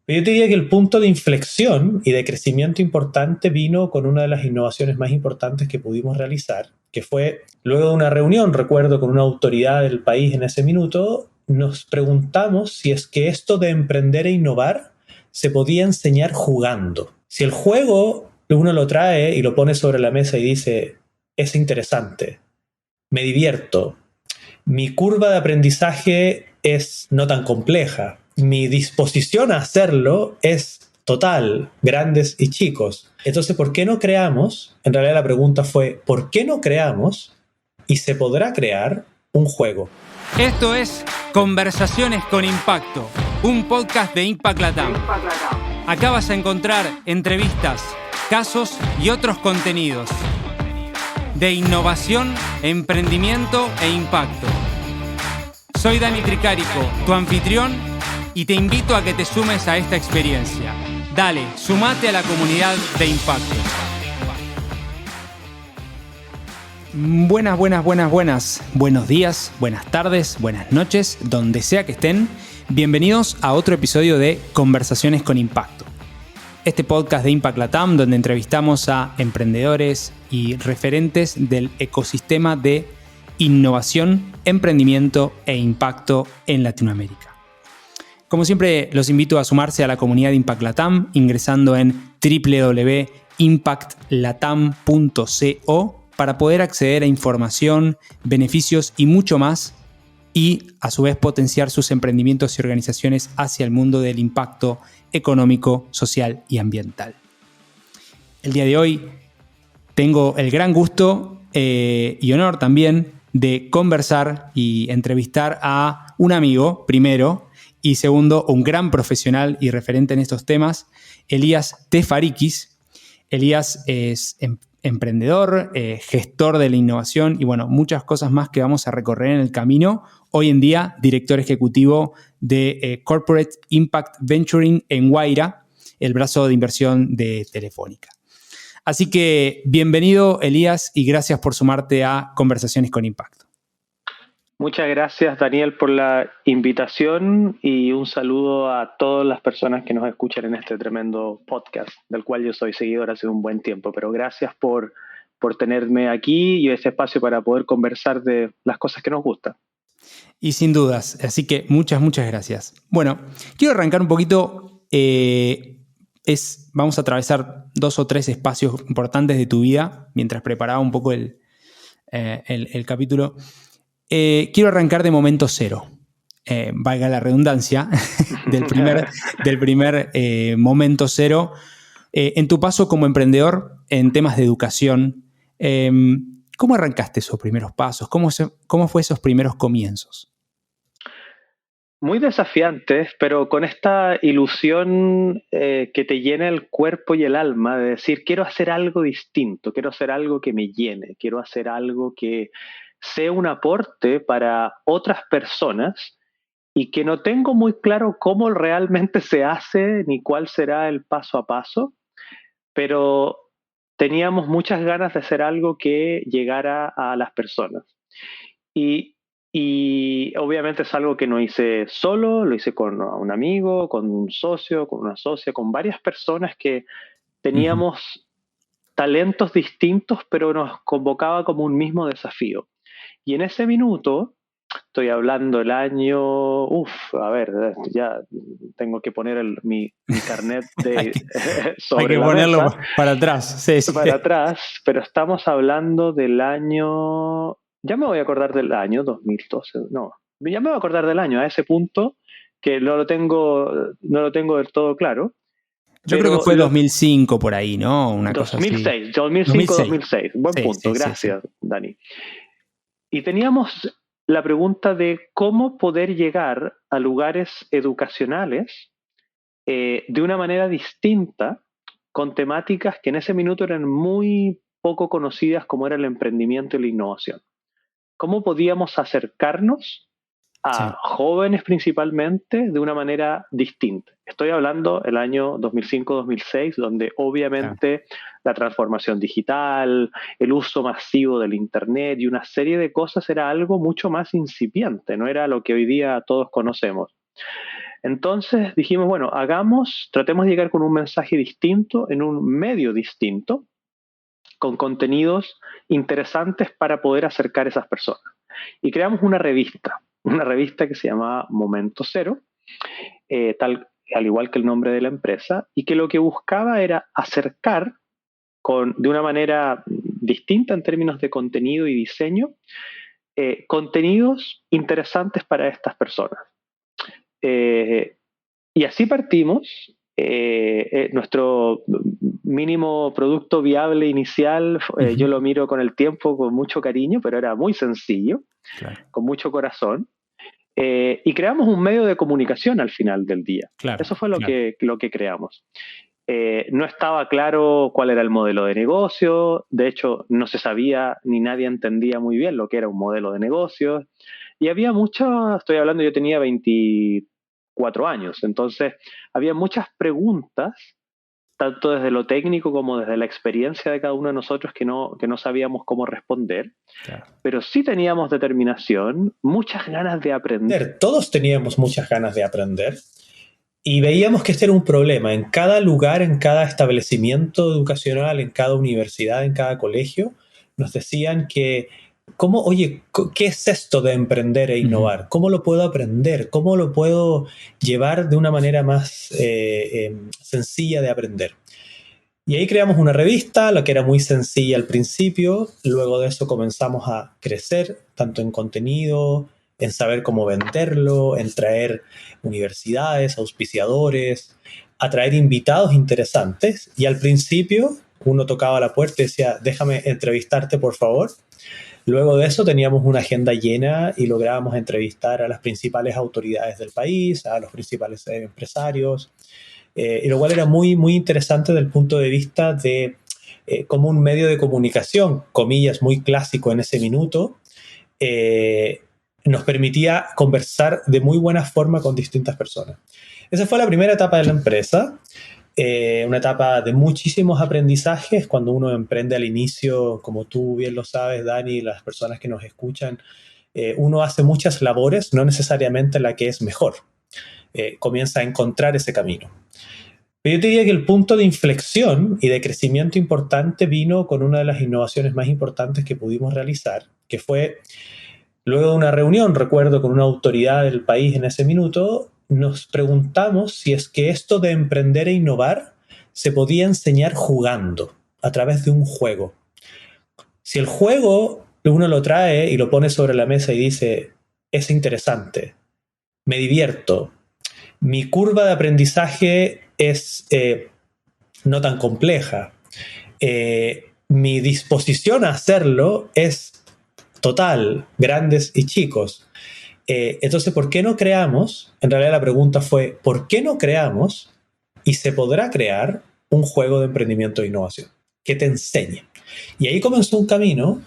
Yo te diría que el punto de inflexión y de crecimiento importante vino con una de las innovaciones más importantes que pudimos realizar, que fue luego de una reunión, recuerdo, con una autoridad del país en ese minuto, nos preguntamos si es que esto de emprender e innovar se podía enseñar jugando. Si el juego uno lo trae y lo pone sobre la mesa y dice, es interesante, me divierto, mi curva de aprendizaje es no tan compleja. Mi disposición a hacerlo es total, grandes y chicos. Entonces, ¿por qué no creamos? En realidad la pregunta fue, ¿por qué no creamos y se podrá crear un juego? Esto es Conversaciones con Impacto, un podcast de Impact Latam. Acá vas a encontrar entrevistas, casos y otros contenidos de innovación, emprendimiento e impacto. Soy Dani Tricarico, tu anfitrión, y te invito a que te sumes a esta experiencia. Dale, sumate a la comunidad de impacto. Buenas. Buenos días, buenas tardes, buenas noches, donde sea que estén. Bienvenidos a otro episodio de Conversaciones con Impacto. Este podcast de Impact Latam, donde entrevistamos a emprendedores y referentes del ecosistema de innovación, emprendimiento e impacto en Latinoamérica. Como siempre, los invito a sumarse a la comunidad de Impact Latam ingresando en www.impactlatam.co para poder acceder a información, beneficios y mucho más, y a su vez potenciar sus emprendimientos y organizaciones hacia el mundo del impacto económico, social y ambiental. El día de hoy tengo el gran gusto y honor también de conversar y entrevistar a un amigo, primero, y segundo, un gran profesional y referente en estos temas, Elías Tefarikis. Elías es emprendedor, gestor de la innovación y bueno, muchas cosas más que vamos a recorrer en el camino. Hoy en día, director ejecutivo de Corporate Impact Venturing en Wayra, el brazo de inversión de Telefónica. Así que bienvenido, Elías, y gracias por sumarte a Conversaciones con Impacto. Muchas gracias, Daniel, por la invitación y un saludo a todas las personas que nos escuchan en este tremendo podcast, del cual yo soy seguidor hace un buen tiempo. Pero gracias por tenerme aquí y este espacio para poder conversar de las cosas que nos gustan. Y sin dudas, así que muchas gracias. Bueno, quiero arrancar un poquito, vamos a atravesar 2 o 3 espacios importantes de tu vida, mientras preparaba un poco el capítulo. Quiero arrancar de momento cero, valga la redundancia, del primer momento cero, en tu paso como emprendedor en temas de educación. ¿Cómo arrancaste esos primeros pasos? ¿Cómo fue esos primeros comienzos? Muy desafiantes, pero con esta ilusión que te llena el cuerpo y el alma de decir, quiero hacer algo distinto, quiero hacer algo que me llene, quiero hacer algo que sea un aporte para otras personas y que no tengo muy claro cómo realmente se hace ni cuál será el paso a paso, pero teníamos muchas ganas de hacer algo que llegara a las personas. Y obviamente es algo que no hice solo, lo hice con un amigo, con un socio, con una socia, con varias personas que teníamos talentos distintos, pero nos convocaba como un mismo desafío. Y en ese minuto, estoy hablando el año, ya tengo que poner mi carnet sobre hay que la ponerlo mesa, para atrás. Sí. para atrás, pero estamos hablando del año, ya me voy a acordar del año 2012, no, ya me voy a acordar del año a ese punto que no lo tengo del todo claro. Yo creo que fue 2005 por ahí, ¿no? Una cosa así. 2005-2006. Buen punto, gracias, Dani. Y teníamos la pregunta de cómo poder llegar a lugares educacionales de una manera distinta, con temáticas que en ese minuto eran muy poco conocidas, como era el emprendimiento y la innovación. ¿Cómo podíamos acercarnos a jóvenes principalmente de una manera distinta? Estoy hablando del año 2005-2006, donde obviamente la transformación digital, el uso masivo del Internet y una serie de cosas era algo mucho más incipiente, no era lo que hoy día todos conocemos. Entonces dijimos, bueno, tratemos de llegar con un mensaje distinto, en un medio distinto, con contenidos interesantes para poder acercar a esas personas. Y creamos una revista que se llamaba Momento Cero, al igual que el nombre de la empresa, y que lo que buscaba era acercar de una manera distinta en términos de contenido y diseño, contenidos interesantes para estas personas. Y así partimos. Nuestro mínimo producto viable inicial, yo lo miro con el tiempo con mucho cariño, pero era muy sencillo, claro, con mucho corazón. Y creamos un medio de comunicación al final del día. Claro, eso fue lo que creamos. No estaba claro cuál era el modelo de negocio, de hecho no se sabía ni nadie entendía muy bien lo que era un modelo de negocio, y había yo tenía 24 años, entonces había muchas preguntas, tanto desde lo técnico como desde la experiencia de cada uno de nosotros que no sabíamos cómo responder, claro, pero sí teníamos determinación, muchas ganas de aprender. Todos teníamos muchas ganas de aprender. Y veíamos que este era un problema. En cada lugar, en cada establecimiento educacional, en cada universidad, en cada colegio, nos decían que, ¿qué es esto de emprender e innovar? ¿Cómo lo puedo aprender? ¿Cómo lo puedo llevar de una manera más sencilla de aprender? Y ahí creamos una revista, la que era muy sencilla al principio. Luego de eso comenzamos a crecer, tanto en contenido, en saber cómo venderlo, en traer universidades, auspiciadores, a traer invitados interesantes. Y al principio uno tocaba la puerta y decía, déjame entrevistarte, por favor. Luego de eso teníamos una agenda llena y lográbamos entrevistar a las principales autoridades del país, a los principales empresarios, y lo cual era muy, muy interesante desde el punto de vista de cómo un medio de comunicación, comillas, muy clásico en ese minuto, nos permitía conversar de muy buena forma con distintas personas. Esa fue la primera etapa de la empresa, una etapa de muchísimos aprendizajes. Cuando uno emprende al inicio, como tú bien lo sabes, Dani, las personas que nos escuchan, uno hace muchas labores, no necesariamente la que es mejor. Comienza a encontrar ese camino. Pero yo te diría que el punto de inflexión y de crecimiento importante vino con una de las innovaciones más importantes que pudimos realizar, que fue luego de una reunión, recuerdo, con una autoridad del país en ese minuto, nos preguntamos si es que esto de emprender e innovar se podía enseñar jugando, a través de un juego. Si el juego uno lo trae y lo pone sobre la mesa y dice, es interesante, me divierto, mi curva de aprendizaje es no tan compleja, mi disposición a hacerlo es total, grandes y chicos. Entonces, ¿por qué no creamos? En realidad la pregunta fue, ¿por qué no creamos y se podrá crear un juego de emprendimiento e innovación que te enseñe? Y ahí comenzó un camino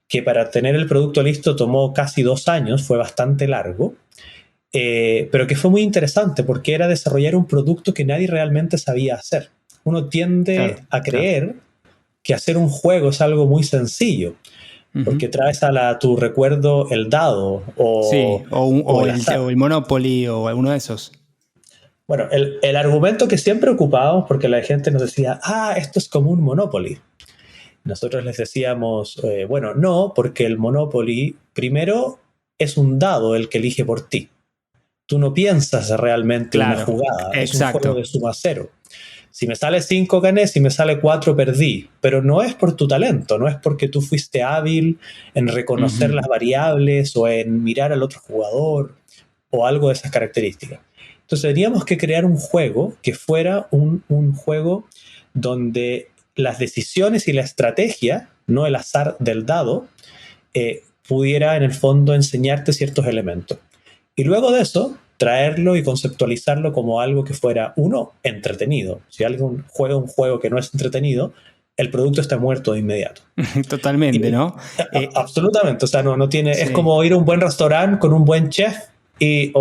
que para tener el producto listo tomó casi 2 años, fue bastante largo, pero que fue muy interesante porque era desarrollar un producto que nadie realmente sabía hacer. Uno tiende a creer que hacer un juego es algo muy sencillo, porque traes a tu recuerdo el dado o el Monopoly o alguno de esos. Bueno, el argumento que siempre ocupábamos, porque la gente nos decía, esto es como un Monopoly. Nosotros les decíamos, bueno, no, porque el Monopoly primero es un dado el que elige por ti. Tú no piensas realmente una jugada, es un juego de suma cero. Si me sale 5 gané, si me sale 4 perdí, pero no es por tu talento, no es porque tú fuiste hábil en reconocer las variables o en mirar al otro jugador o algo de esas características. Entonces teníamos que crear un juego que fuera un juego donde las decisiones y la estrategia, no el azar del dado, pudiera en el fondo enseñarte ciertos elementos. Y luego de eso, traerlo y conceptualizarlo como algo que fuera, uno, entretenido. Si alguien juega un juego que no es entretenido, el producto está muerto de inmediato. Totalmente, ¿no? Absolutamente. O sea, no tiene. Sí. Es como ir a un buen restaurante con un buen chef y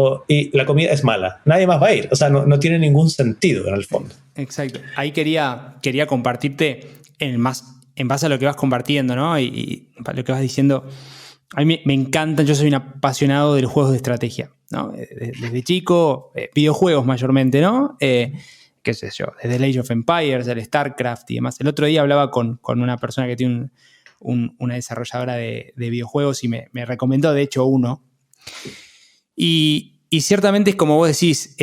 la comida es mala. Nadie más va a ir. O sea, no tiene ningún sentido en el fondo. Exacto. Ahí quería compartirte en base a lo que vas compartiendo, ¿no? Y lo que vas diciendo. A mí me encantan, yo soy un apasionado de los juegos de estrategia, ¿no? Desde chico, videojuegos mayormente, ¿no? Qué sé yo, desde el Age of Empires, el StarCraft y demás. El otro día hablaba con una persona que tiene una desarrolladora de videojuegos y me recomendó, de hecho, uno. Y ciertamente es como vos decís,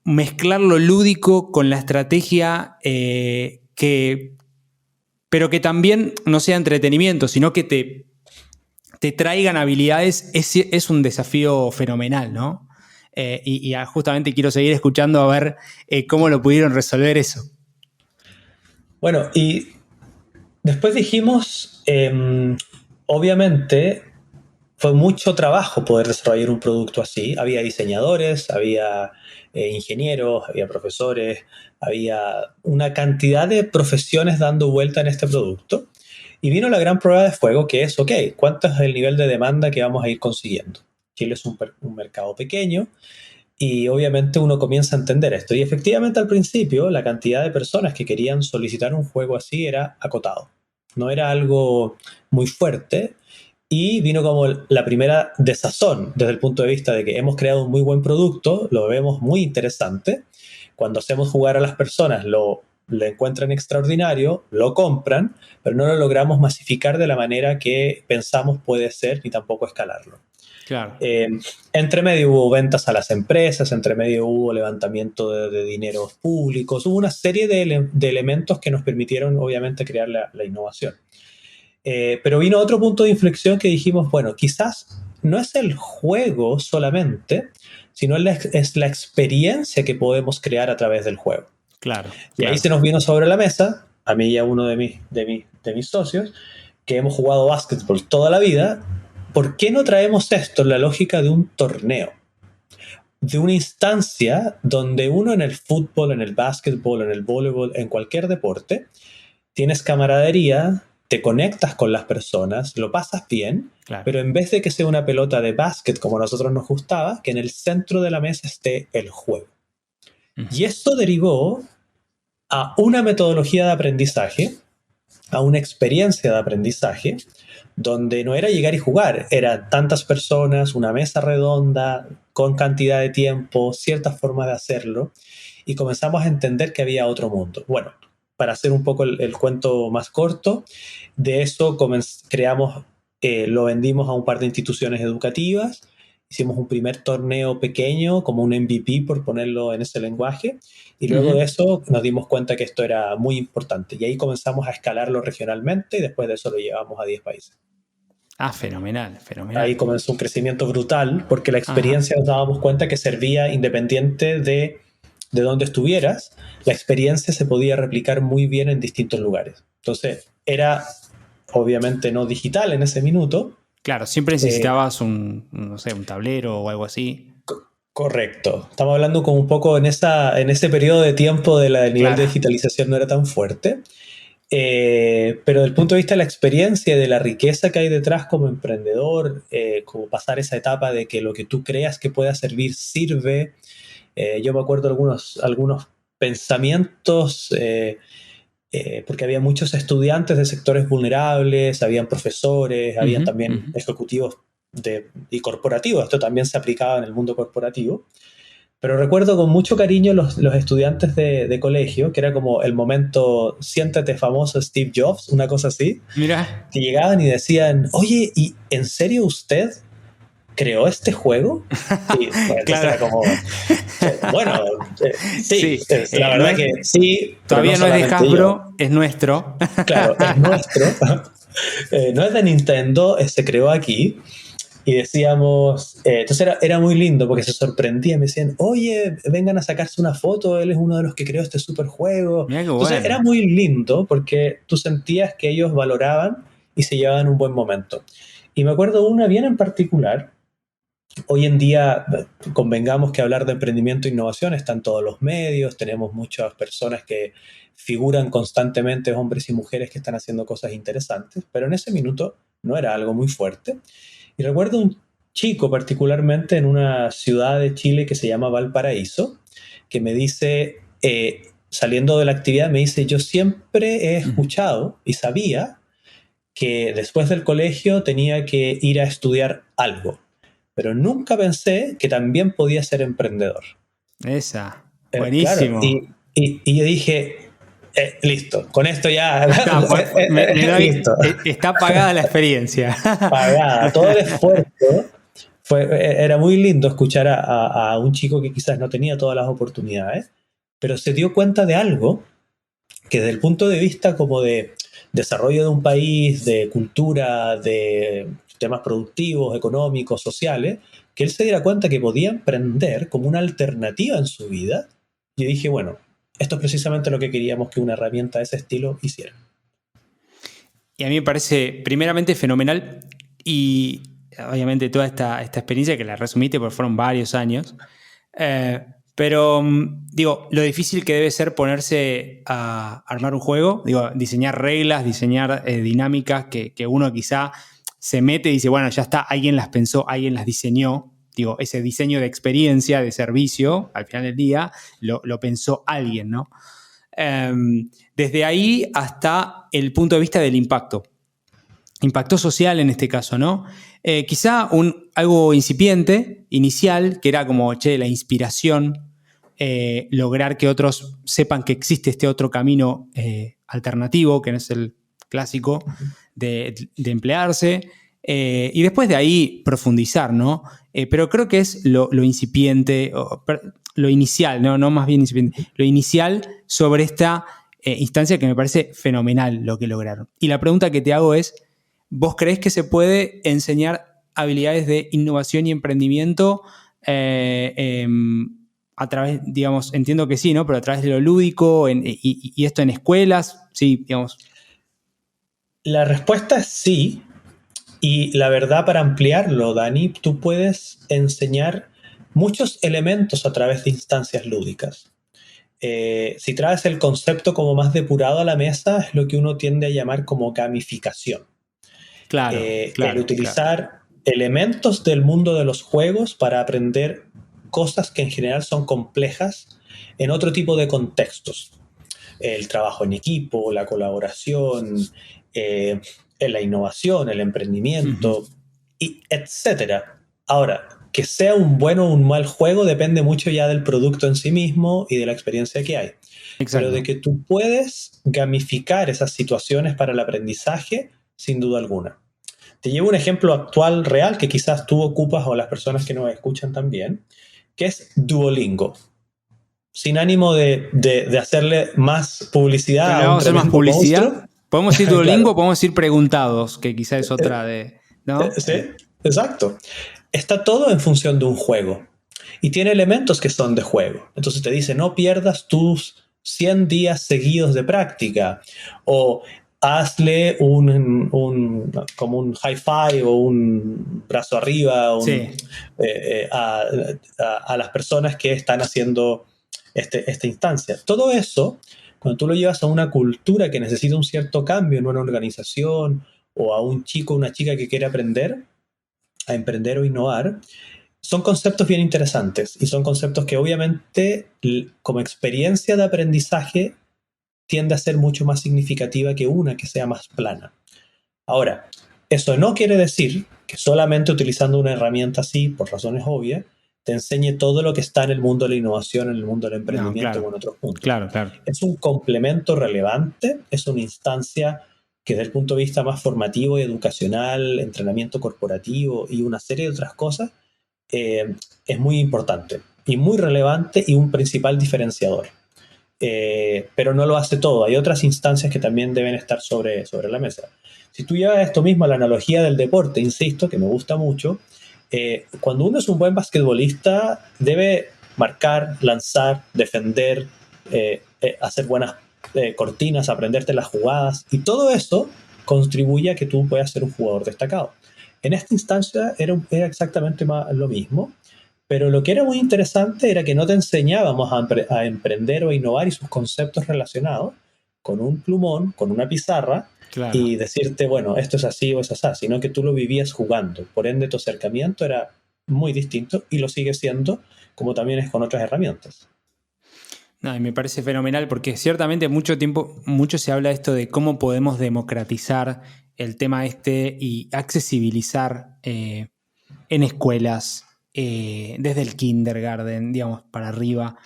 mezclar lo lúdico con la estrategia, pero que también no sea entretenimiento, sino que te traigan habilidades, es un desafío fenomenal, ¿no? Y justamente quiero seguir escuchando a ver cómo lo pudieron resolver eso. Bueno, y después dijimos, obviamente fue mucho trabajo poder desarrollar un producto así. Había diseñadores, había ingenieros, había profesores, había una cantidad de profesiones dando vuelta en este producto. Y vino la gran prueba de fuego que es, ok, ¿cuánto es el nivel de demanda que vamos a ir consiguiendo? Chile es un mercado pequeño y obviamente uno comienza a entender esto. Y efectivamente al principio la cantidad de personas que querían solicitar un juego así era acotado. No era algo muy fuerte y vino como la primera desazón desde el punto de vista de que hemos creado un muy buen producto, lo vemos muy interesante. Cuando hacemos jugar a las personas lo encuentran extraordinario, lo compran, pero no lo logramos masificar de la manera que pensamos puede ser ni tampoco escalarlo. Claro. Entre medio hubo ventas a las empresas, entre medio hubo levantamiento de dineros públicos, hubo una serie de elementos que nos permitieron obviamente crear la innovación. Pero vino otro punto de inflexión que dijimos, bueno, quizás no es el juego solamente, sino es la experiencia que podemos crear a través del juego. Claro. Y ahí se nos vino sobre la mesa, a mí y a uno de mis socios, que hemos jugado básquetbol toda la vida. ¿Por qué no traemos esto en la lógica de un torneo? De una instancia donde uno en el fútbol, en el básquetbol, en el voleibol, en cualquier deporte, tienes camaradería, te conectas con las personas, lo pasas bien, claro. Pero en vez de que sea una pelota de básquet como a nosotros nos gustaba, que en el centro de la mesa esté el juego. Y esto derivó a una metodología de aprendizaje, a una experiencia de aprendizaje, donde no era llegar y jugar, eran tantas personas, una mesa redonda, con cantidad de tiempo, ciertas formas de hacerlo, y comenzamos a entender que había otro mundo. Bueno, para hacer un poco el cuento más corto, de eso creamos, lo vendimos a un par de instituciones educativas, hicimos un primer torneo pequeño, como un MVP por ponerlo en ese lenguaje, y luego de eso nos dimos cuenta que esto era muy importante, y ahí comenzamos a escalarlo regionalmente, y después de eso lo llevamos a 10 países. Ah, fenomenal, fenomenal. Ahí comenzó un crecimiento brutal, porque la experiencia nos dábamos cuenta que servía independiente de dónde estuvieras, la experiencia se podía replicar muy bien en distintos lugares. Entonces, era obviamente no digital en ese minuto. Claro, siempre necesitabas no sé, un tablero o algo así. Correcto. Estamos hablando como un poco en ese periodo de tiempo del nivel de digitalización no era tan fuerte. Pero desde el punto de vista de la experiencia y de la riqueza que hay detrás como emprendedor, como pasar esa etapa de que lo que tú creas que pueda servir, sirve. Yo me acuerdo algunos pensamientos, porque había muchos estudiantes de sectores vulnerables, habían profesores, habían también ejecutivos y corporativos. Esto también se aplicaba en el mundo corporativo. Pero recuerdo con mucho cariño los estudiantes de colegio, que era como el momento siéntate famoso Steve Jobs, una cosa así. Mira. Que llegaban y decían, oye, ¿y en serio usted creó este juego? Sí, pues, claro. Era como, bueno, sí, la verdad no que sí. Todavía no es de Hasbro, es nuestro. Claro, es nuestro. No es de Nintendo, se creó aquí. Y decíamos, entonces era muy lindo porque se sorprendía, me decían, oye, vengan a sacarse una foto, él es uno de los que creó este super juego. Entonces era muy lindo porque tú sentías que ellos valoraban y se llevaban un buen momento. Y me acuerdo una bien en particular. Hoy en día, convengamos que hablar de emprendimiento e innovación está en todos los medios, tenemos muchas personas que figuran constantemente, hombres y mujeres que están haciendo cosas interesantes, pero en ese minuto no era algo muy fuerte. Y recuerdo un chico particularmente en una ciudad de Chile que se llama Valparaíso, que me dice, saliendo de la actividad, me dice, yo siempre he escuchado y sabía que después del colegio tenía que ir a estudiar algo, pero nunca pensé que también podía ser emprendedor. Esa, Claro, buenísimo. y yo dije, listo, con esto ya, Está, listo, está pagada la experiencia. pagada. Todo el esfuerzo era muy lindo escuchar a un chico que quizás no tenía todas las oportunidades, pero se dio cuenta de algo que desde el punto de vista como de desarrollo de un país, de cultura, de temas productivos, económicos, sociales, que él se diera cuenta que podía emprender como una alternativa en su vida. Y dije, bueno, esto es precisamente lo que queríamos que una herramienta de ese estilo hiciera. Y a mí me parece primeramente fenomenal y obviamente toda esta experiencia que la resumiste porque fueron varios años. Pero digo, lo difícil que debe ser ponerse a armar un juego, digo, diseñar reglas, diseñar dinámicas que uno quizá se mete y dice, bueno, ya está, alguien las pensó, alguien las diseñó. Digo, ese diseño de experiencia, de servicio, al final del día, lo pensó alguien, ¿no? Desde ahí hasta el punto de vista del impacto. Impacto social en este caso, ¿no? Quizá algo incipiente, inicial, que era como, la inspiración, lograr que otros sepan que existe este otro camino alternativo, que no es el clásico de emplearse, y después de ahí profundizar, ¿no? Pero creo que es lo incipiente, lo inicial, no más bien incipiente, lo inicial sobre esta instancia que me parece fenomenal lo que lograron. Y la pregunta que te hago es, ¿vos creés que se puede enseñar habilidades de innovación y emprendimiento a través, digamos, entiendo que sí, ¿no? Pero a través de lo lúdico y esto en escuelas, sí, digamos? La respuesta es sí. Y la verdad, para ampliarlo, Dani, tú puedes enseñar muchos elementos a través de instancias lúdicas. Si traes el concepto como más depurado a la mesa, es lo que uno tiende a llamar como gamificación. Claro, el utilizar elementos del mundo de los juegos para aprender cosas que en general son complejas en otro tipo de contextos. El trabajo en equipo, la colaboración, la innovación, el emprendimiento, y etcétera. Ahora, que sea un bueno o un mal juego depende mucho ya del producto en sí mismo y de la experiencia que hay. Exacto. Pero de que tú puedes gamificar esas situaciones para el aprendizaje, sin duda alguna. Te llevo un ejemplo actual, real, que quizás tú ocupas o las personas que nos escuchan también, que es Duolingo. Sin ánimo de hacerle más publicidad ¿Le a un vamos a hacer más tremendo publicidad? monstruo. Podemos ir Duolingo, Claro. podemos ir preguntados, que quizá es otra de... ¿no? Sí, exacto. Está todo en función de un juego. Y tiene elementos que son de juego. Entonces te dice, no pierdas tus 100 días seguidos de práctica. O hazle como un high five o un brazo arriba a las personas que están haciendo esta instancia. Todo eso, cuando tú lo llevas a una cultura que necesita un cierto cambio en una organización o a un chico o una chica que quiere aprender a emprender o innovar, son conceptos bien interesantes y son conceptos que obviamente como experiencia de aprendizaje tiende a ser mucho más significativa que una que sea más plana. Ahora, eso no quiere decir que solamente utilizando una herramienta así, por razones obvias, te enseñe todo lo que está en el mundo de la innovación, en el mundo del emprendimiento o en otros puntos. Claro. Es un complemento relevante, es una instancia que desde el punto de vista más formativo y educacional, entrenamiento corporativo y una serie de otras cosas, es muy importante y muy relevante y un principal diferenciador. Pero no lo hace todo. Hay otras instancias que también deben estar sobre la mesa. Si tú llevas esto mismo a la analogía del deporte, insisto, que me gusta mucho, cuando uno es un buen basquetbolista, debe marcar, lanzar, defender, hacer buenas cortinas, aprenderte las jugadas, y todo eso contribuye a que tú puedas ser un jugador destacado. En esta instancia era exactamente lo mismo, pero lo que era muy interesante era que no te enseñábamos a emprender o a innovar y sus conceptos relacionados con un plumón, con una pizarra, y decirte, bueno, esto es así o es así, sino que tú lo vivías jugando. Por ende, tu acercamiento era muy distinto y lo sigue siendo, como también es con otras herramientas. No, y me parece fenomenal porque ciertamente mucho se habla de esto de cómo podemos democratizar el tema y accesibilizar en escuelas, desde el kindergarten, digamos, para arriba.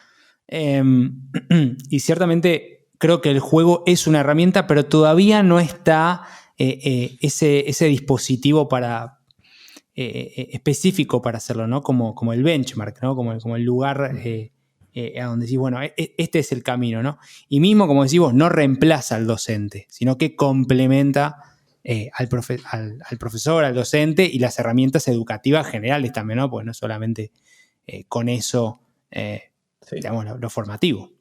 Y ciertamente creo que el juego es una herramienta, pero todavía no está ese dispositivo específico para hacerlo, ¿no? Como el benchmark, ¿no? Como el lugar a donde decís, bueno, este es el camino, ¿no? Y mismo, como decís vos, no reemplaza al docente, sino que complementa al profesor, al docente y las herramientas educativas generales también, ¿no? Porque no solamente con eso, digamos, lo formativo.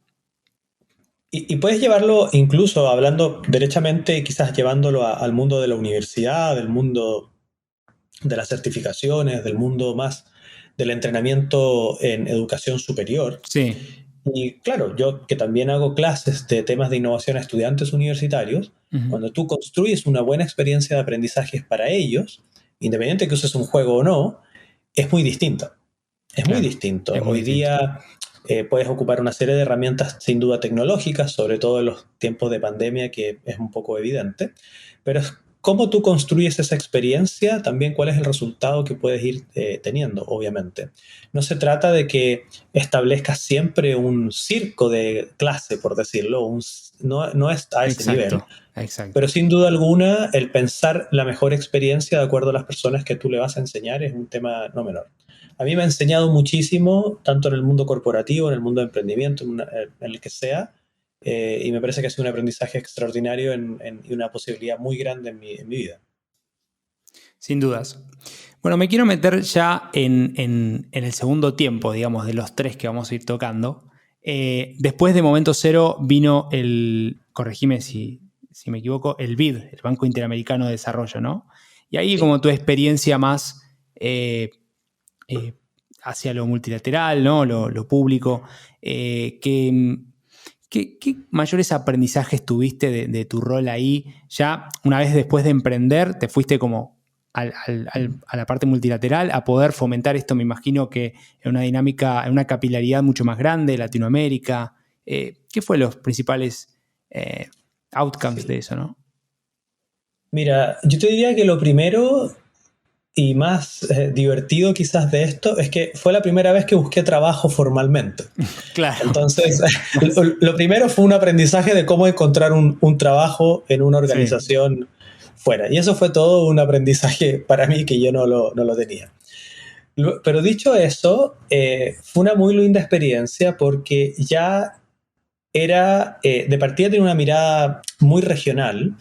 Y puedes llevarlo, incluso hablando derechamente, quizás llevándolo al mundo de la universidad, del mundo de las certificaciones, del mundo más del entrenamiento en educación superior. Sí. Y claro, yo que también hago clases de temas de innovación a estudiantes universitarios, cuando tú construyes una buena experiencia de aprendizaje para ellos, independiente que uses un juego o no, es muy distinta. Es muy distinto. Hoy día puedes ocupar una serie de herramientas sin duda tecnológicas, sobre todo en los tiempos de pandemia, que es un poco evidente, pero es cómo tú construyes esa experiencia, también cuál es el resultado que puedes ir teniendo, obviamente. No se trata de que establezcas siempre un circo de clase, por decirlo, no es a ese nivel. Exacto. Pero sin duda alguna, el pensar la mejor experiencia de acuerdo a las personas que tú le vas a enseñar es un tema no menor. A mí me ha enseñado muchísimo, tanto en el mundo corporativo, en el mundo de emprendimiento, en el que sea, y me parece que ha sido un aprendizaje extraordinario y una posibilidad muy grande en mi vida. Sin dudas. Bueno, me quiero meter ya en el segundo tiempo, digamos, de los tres que vamos a ir tocando. Después de Momento Cero vino corregime si me equivoco, el BID, el Banco Interamericano de Desarrollo, ¿no? Y ahí como tu experiencia más hacia lo multilateral, ¿no? Lo público. ¿Qué mayores aprendizajes tuviste de tu rol ahí? Ya una vez después de emprender, te fuiste como a la parte multilateral, a poder fomentar esto, me imagino que en una dinámica, en una capilaridad mucho más grande, Latinoamérica. ¿Qué fue los principales outcomes de eso, no? Mira, yo te diría que lo primero y más divertido quizás de esto es que fue la primera vez que busqué trabajo formalmente. Claro. Entonces, lo primero fue un aprendizaje de cómo encontrar un trabajo en una organización fuera. Y eso fue todo un aprendizaje para mí que yo no lo tenía. Pero dicho eso, fue una muy linda experiencia porque ya era, de partida tenía una mirada muy regional,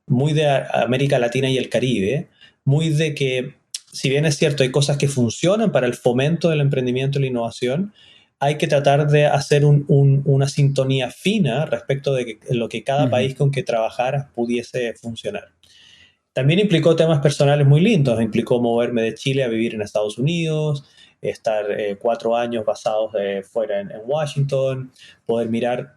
muy de América Latina y el Caribe, muy de que, si bien es cierto, hay cosas que funcionan para el fomento del emprendimiento y la innovación, hay que tratar de hacer una sintonía fina respecto de lo que cada país con que trabajara pudiese funcionar. También implicó temas personales muy lindos, implicó moverme de Chile a vivir en Estados Unidos, estar 4 años basados fuera en Washington, poder mirar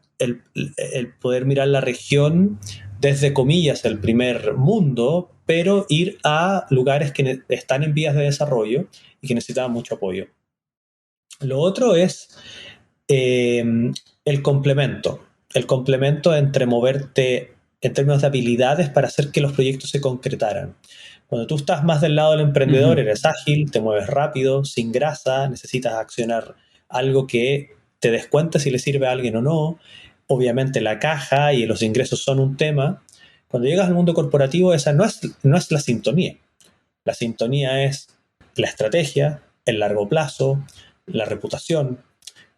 poder mirar la región desde comillas el primer mundo, pero ir a lugares que están en vías de desarrollo y que necesitaban mucho apoyo. Lo otro es el complemento entre moverte en términos de habilidades para hacer que los proyectos se concretaran. Cuando tú estás más del lado del emprendedor, eres ágil, te mueves rápido, sin grasa, necesitas accionar algo que te des cuenta si le sirve a alguien o no. Obviamente la caja y los ingresos son un tema. Cuando llegas al mundo corporativo, esa no es la sintonía. La sintonía es la estrategia, el largo plazo, la reputación,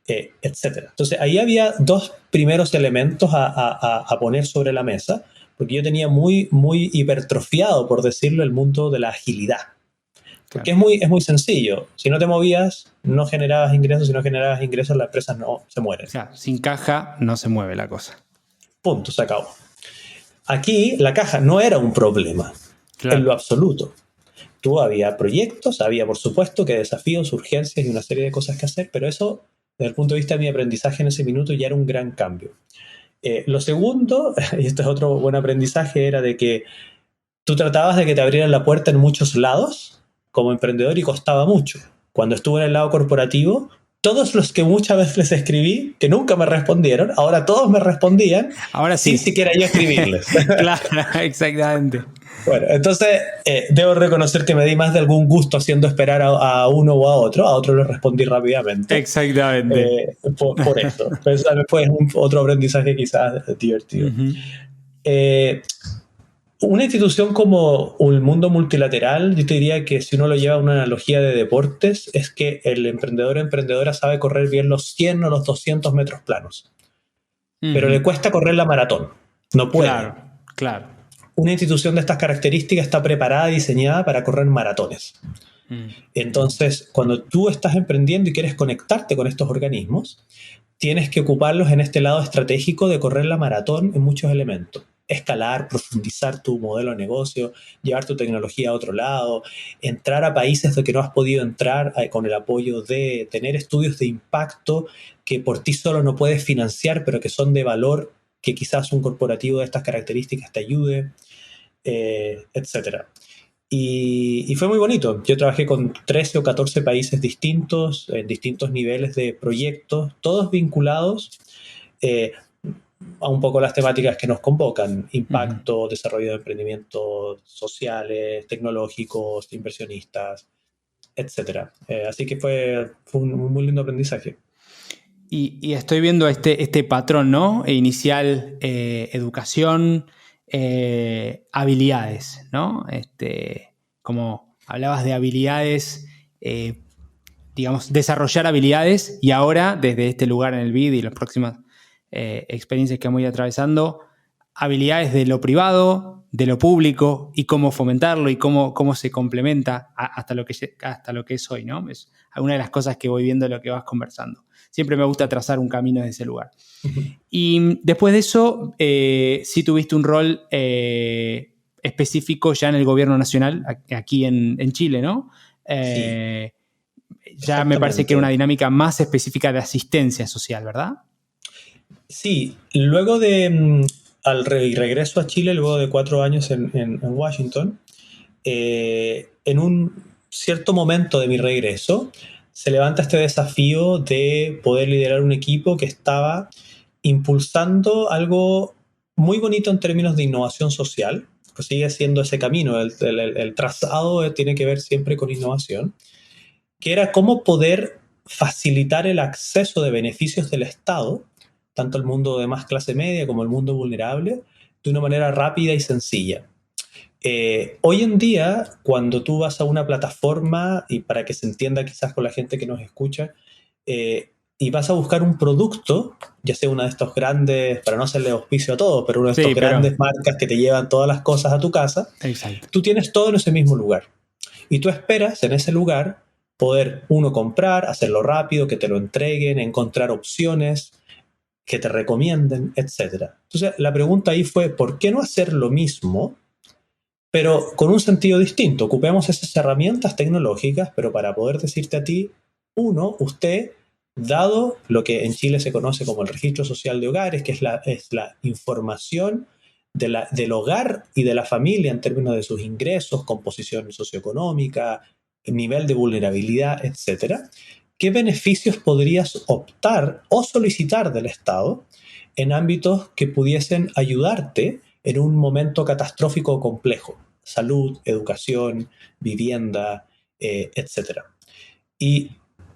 etc. Entonces ahí había dos primeros elementos a poner sobre la mesa, porque yo tenía muy hipertrofiado, por decirlo, el mundo de la agilidad. Porque es muy sencillo. Si no te movías, no generabas ingresos. Si no generabas ingresos, las empresas no se mueren. Claro, sin caja no se mueve la cosa. Punto, se acabó. Aquí la caja no era un problema, en lo absoluto. Había proyectos, había por supuesto que desafíos, urgencias y una serie de cosas que hacer, pero eso, desde el punto de vista de mi aprendizaje en ese minuto, ya era un gran cambio. Lo segundo, y este es otro buen aprendizaje, era de que tú tratabas de que te abrieran la puerta en muchos lados como emprendedor y costaba mucho. Cuando estuve en el lado corporativo, todos los que muchas veces les escribí, que nunca me respondieron, ahora todos me respondían, ahora sí. sin siquiera yo escribirles. Claro, exactamente. Bueno, entonces debo reconocer que me di más de algún gusto haciendo esperar a uno o a otro les respondí rápidamente. Exactamente. Por eso. Pues, después otro aprendizaje quizás divertido. Una institución como un mundo multilateral, yo te diría que si uno lo lleva a una analogía de deportes, es que el emprendedor o emprendedora sabe correr bien los 100 o los 200 metros planos, pero le cuesta correr la maratón, no puede. Claro. Una institución de estas características está preparada y diseñada para correr maratones. Entonces, cuando tú estás emprendiendo y quieres conectarte con estos organismos, tienes que ocuparlos en este lado estratégico de correr la maratón en muchos elementos. Escalar, profundizar tu modelo de negocio, llevar tu tecnología a otro lado, entrar a países de que no has podido entrar con el apoyo de tener estudios de impacto que por ti solo no puedes financiar, pero que son de valor, que quizás un corporativo de estas características te ayude, etc. Y fue muy bonito. Yo trabajé con 13 o 14 países distintos, en distintos niveles de proyectos, todos vinculados a un poco las temáticas que nos convocan: impacto, desarrollo de emprendimientos sociales, tecnológicos, inversionistas, etc. Así que fue un muy lindo aprendizaje. Y estoy viendo este patrón, ¿no? Inicial, educación, habilidades, ¿no? Como hablabas de habilidades, digamos, desarrollar habilidades, y ahora, desde este lugar en el BID y las próximas experiencias que vamos a ir atravesando, habilidades de lo privado, de lo público, y cómo fomentarlo y cómo se complementa hasta lo que es hoy, ¿no? Es alguna de las cosas que voy viendo de lo que vas conversando. Siempre me gusta trazar un camino desde ese lugar. Y después de eso, sí tuviste un rol específico ya en el gobierno nacional, aquí en Chile, ¿no? Sí. Ya me parece que era una dinámica más específica de asistencia social, ¿verdad? Sí, luego al regreso a Chile, luego de 4 años en Washington, en un cierto momento de mi regreso, se levanta este desafío de poder liderar un equipo que estaba impulsando algo muy bonito en términos de innovación social, que sigue siendo ese camino, el trazado tiene que ver siempre con innovación, que era cómo poder facilitar el acceso de beneficios del Estado, tanto el mundo de más clase media como el mundo vulnerable, de una manera rápida y sencilla. Hoy en día, cuando tú vas a una plataforma, y para que se entienda quizás con la gente que nos escucha, y vas a buscar un producto, ya sea una de estos grandes, para no hacerle auspicio a todos, pero una de estos grandes marcas que te llevan todas las cosas a tu casa, exacto, tú tienes todo en ese mismo lugar. Y tú esperas en ese lugar poder, uno, comprar, hacerlo rápido, que te lo entreguen, encontrar opciones que te recomienden, etc. Entonces, la pregunta ahí fue, ¿por qué no hacer lo mismo, pero con un sentido distinto? Ocupemos esas herramientas tecnológicas, pero para poder decirte a ti, uno, usted, dado lo que en Chile se conoce como el registro social de hogares, que es la información del hogar y de la familia en términos de sus ingresos, composición socioeconómica, nivel de vulnerabilidad, etc., ¿qué beneficios podrías optar o solicitar del Estado en ámbitos que pudiesen ayudarte en un momento catastrófico o complejo? Salud, educación, vivienda, etc. Y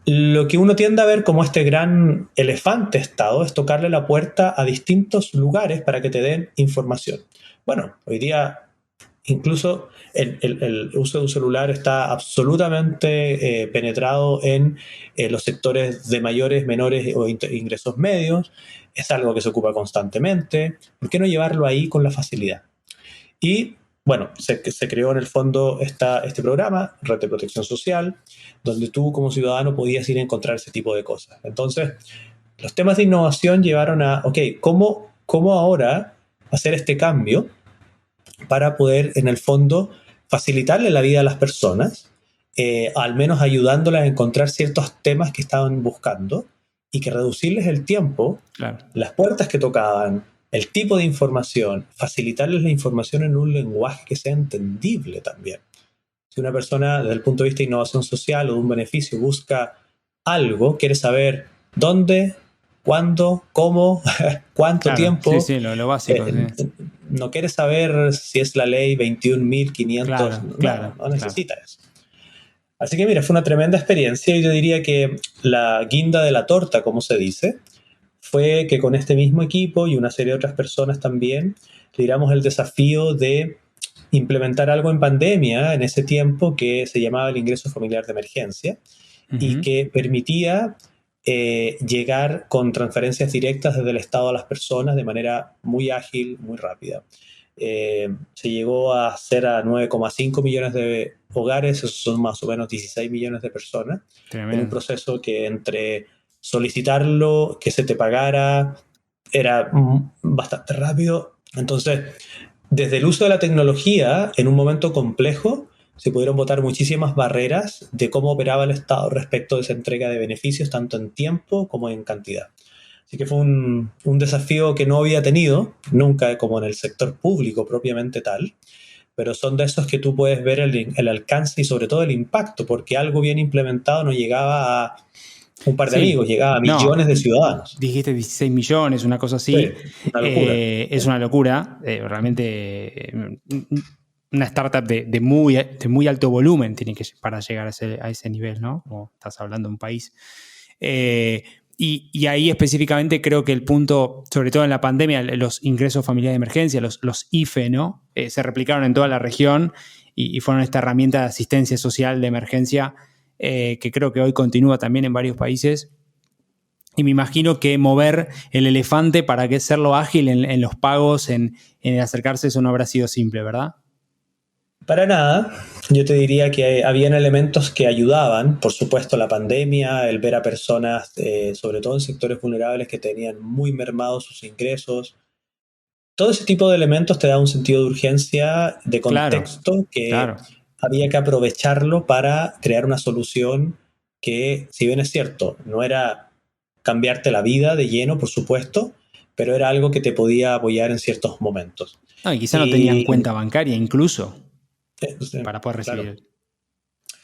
lo que uno tiende a ver como este gran elefante Estado es tocarle la puerta a distintos lugares para que te den información. Bueno, hoy día incluso el uso de un celular está absolutamente penetrado en los sectores de mayores, menores o ingresos medios. Es algo que se ocupa constantemente. ¿Por qué no llevarlo ahí con la facilidad? Y bueno, se creó en el fondo este programa, Red de Protección Social, donde tú como ciudadano podías ir a encontrar ese tipo de cosas. Entonces, los temas de innovación llevaron a, ok, ¿cómo ahora hacer este cambio para poder, en el fondo, facilitarle la vida a las personas, al menos ayudándolas a encontrar ciertos temas que estaban buscando, y que reducirles el tiempo, claro, las puertas que tocaban, el tipo de información, facilitarles la información en un lenguaje que sea entendible también. Si una persona, desde el punto de vista de innovación social o de un beneficio, busca algo, quieres saber dónde, cuándo, cómo, cuánto tiempo. Sí, lo básico. Sí. No quieres saber si es la ley 21.500. No necesitas eso. Así que mira, fue una tremenda experiencia y yo diría que la guinda de la torta, como se dice, fue que con este mismo equipo y una serie de otras personas también lideramos el desafío de implementar algo en pandemia en ese tiempo que se llamaba el ingreso familiar de emergencia y que permitía llegar con transferencias directas desde el Estado a las personas de manera muy ágil, muy rápida. Se llegó a hacer a 9,5 millones de hogares, esos son más o menos 16 millones de personas, en un proceso que entre solicitarlo, que se te pagara, era bastante rápido. Entonces, desde el uso de la tecnología, en un momento complejo, se pudieron botar muchísimas barreras de cómo operaba el Estado respecto de esa entrega de beneficios, tanto en tiempo como en cantidad. Así que fue un desafío que no había tenido nunca como en el sector público propiamente tal, pero son de esos que tú puedes ver el alcance y sobre todo el impacto, porque algo bien implementado no llegaba a un par de amigos, llegaba a millones de ciudadanos. Dijiste 16 millones, una cosa así. Sí, una locura. Es una locura. Realmente una startup de muy alto volumen tiene que para llegar a ese nivel, ¿no? Como estás hablando de un país. Y ahí específicamente creo que el punto, sobre todo en la pandemia, los ingresos familiares de emergencia, los IFE, ¿no? Se replicaron en toda la región y fueron esta herramienta de asistencia social de emergencia que creo que hoy continúa también en varios países. Y me imagino que mover el elefante para que hacerlo ágil en los pagos, en el acercarse, eso no habrá sido simple, ¿verdad? Para nada. Yo te diría que habían elementos que ayudaban. Por supuesto, la pandemia, el ver a personas, sobre todo en sectores vulnerables, que tenían muy mermados sus ingresos. Todo ese tipo de elementos te da un sentido de urgencia, de contexto, había que aprovecharlo para crear una solución que, si bien es cierto, no era cambiarte la vida de lleno, por supuesto, pero era algo que te podía apoyar en ciertos momentos. Y quizá no tenían cuenta bancaria incluso para poder recibir. Claro.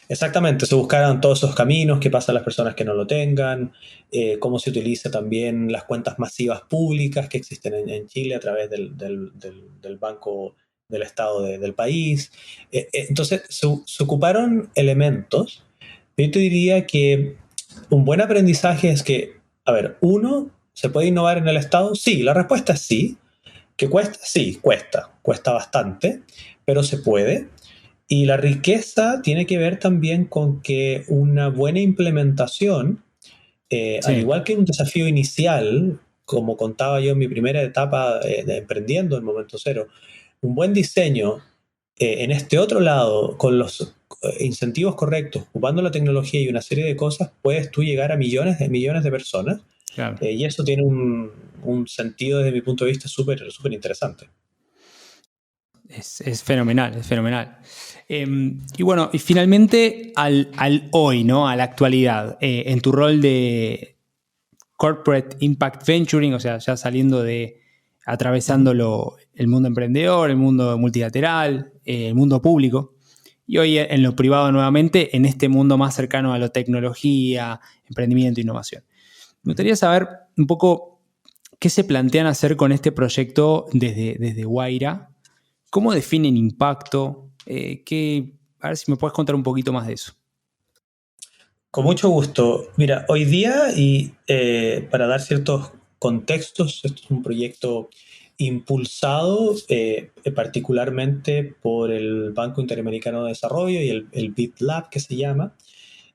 Exactamente, se buscaron todos esos caminos, qué pasa a las personas que no lo tengan, cómo se utiliza también las cuentas masivas públicas que existen en Chile a través del Banco del Estado del país. Entonces, se ocuparon elementos. Yo te diría que un buen aprendizaje es que, a ver, uno, ¿se puede innovar en el Estado? Sí, la respuesta es sí. ¿Que cuesta? Sí, cuesta bastante, pero se puede. Y la riqueza tiene que ver también con que una buena implementación, al igual que un desafío inicial, como contaba yo en mi primera etapa de emprendiendo en Momento Cero, un buen diseño en este otro lado, con los incentivos correctos, ocupando la tecnología y una serie de cosas, puedes tú llegar a millones de personas. Claro. Y eso tiene un sentido desde mi punto de vista súper interesante. Es fenomenal, es fenomenal. Y bueno, y finalmente al hoy, ¿no? A la actualidad, en tu rol de Corporate Impact Venturing, o sea, ya atravesando el mundo emprendedor, el mundo multilateral, el mundo público, y hoy en lo privado nuevamente, en este mundo más cercano a la tecnología, emprendimiento e innovación. Me gustaría saber un poco qué se plantean hacer con este proyecto desde Wayra. ¿Cómo definen impacto? A ver si me puedes contar un poquito más de eso. Con mucho gusto. Mira, hoy día, y para dar ciertos contextos, esto es un proyecto impulsado particularmente por el Banco Interamericano de Desarrollo y el BID Lab, que se llama,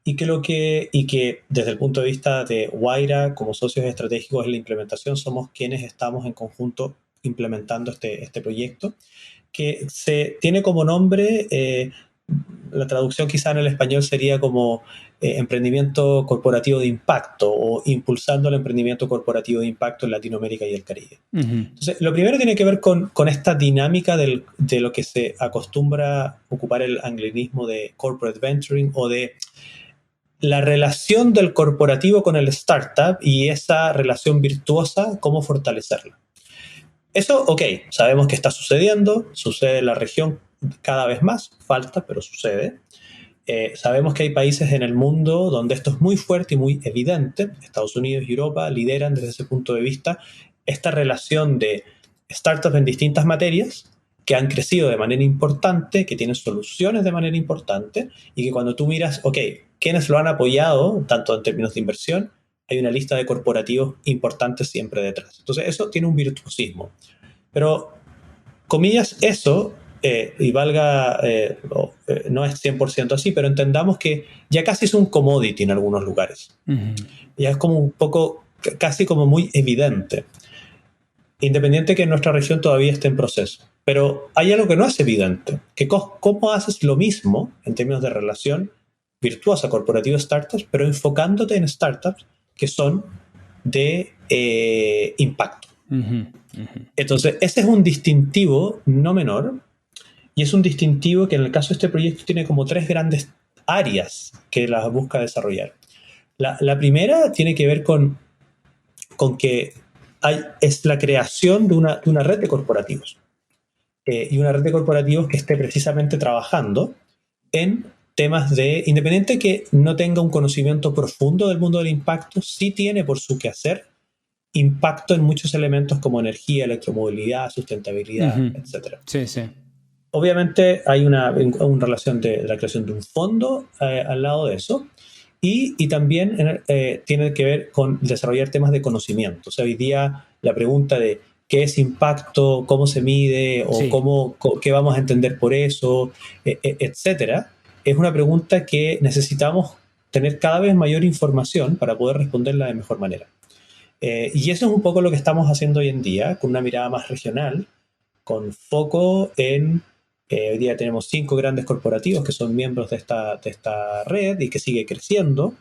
y que desde el punto de vista de Wayra, como socios estratégicos en la implementación, somos quienes estamos en conjunto implementando este proyecto, que tiene como nombre, la traducción quizá en el español sería como emprendimiento corporativo de impacto o impulsando el emprendimiento corporativo de impacto en Latinoamérica y el Caribe. Uh-huh. Entonces, lo primero tiene que ver con esta dinámica de lo que se acostumbra a ocupar el anglicismo de corporate venturing o de la relación del corporativo con el startup y esa relación virtuosa, cómo fortalecerla. Eso, ok, sabemos que está sucede en la región cada vez más, falta, pero sucede. Sabemos que hay países en el mundo donde esto es muy fuerte y muy evidente. Estados Unidos y Europa lideran desde ese punto de vista esta relación de startups en distintas materias que han crecido de manera importante, que tienen soluciones de manera importante y que cuando tú miras, ok, ¿quiénes lo han apoyado, tanto en términos de inversión? Hay una lista de corporativos importantes siempre detrás. Entonces eso tiene un virtuosismo. Pero, comillas, eso, y valga, no es 100% así, pero entendamos que ya casi es un commodity en algunos lugares. Ya es como un poco, casi como muy evidente. Independiente que en nuestra región todavía esté en proceso. Pero hay algo que no es evidente, que cómo haces lo mismo en términos de relación virtuosa corporativo-startups, pero enfocándote en startups que son de impacto. Entonces, ese es un distintivo no menor, y es un distintivo que en el caso de este proyecto tiene como 3 grandes áreas que las busca desarrollar. La primera tiene que ver con que es la creación de una red de corporativos. Y una red de corporativos que esté precisamente trabajando en temas de, independiente que no tenga un conocimiento profundo del mundo del impacto, sí tiene por su quehacer impacto en muchos elementos como energía, electromovilidad, sustentabilidad, etc. Sí, sí. Obviamente hay una relación de la creación de un fondo al lado de eso, y también tiene que ver con desarrollar temas de conocimiento. O sea, hoy día la pregunta de qué es impacto, cómo se mide o Sí. qué vamos a entender por eso, etcétera, es una pregunta que necesitamos tener cada vez mayor información para poder responderla de mejor manera. Y eso es un poco lo que estamos haciendo hoy en día, con una mirada más regional, con foco en... hoy día tenemos 5 grandes corporativos que son miembros de esta red y que sigue creciendo.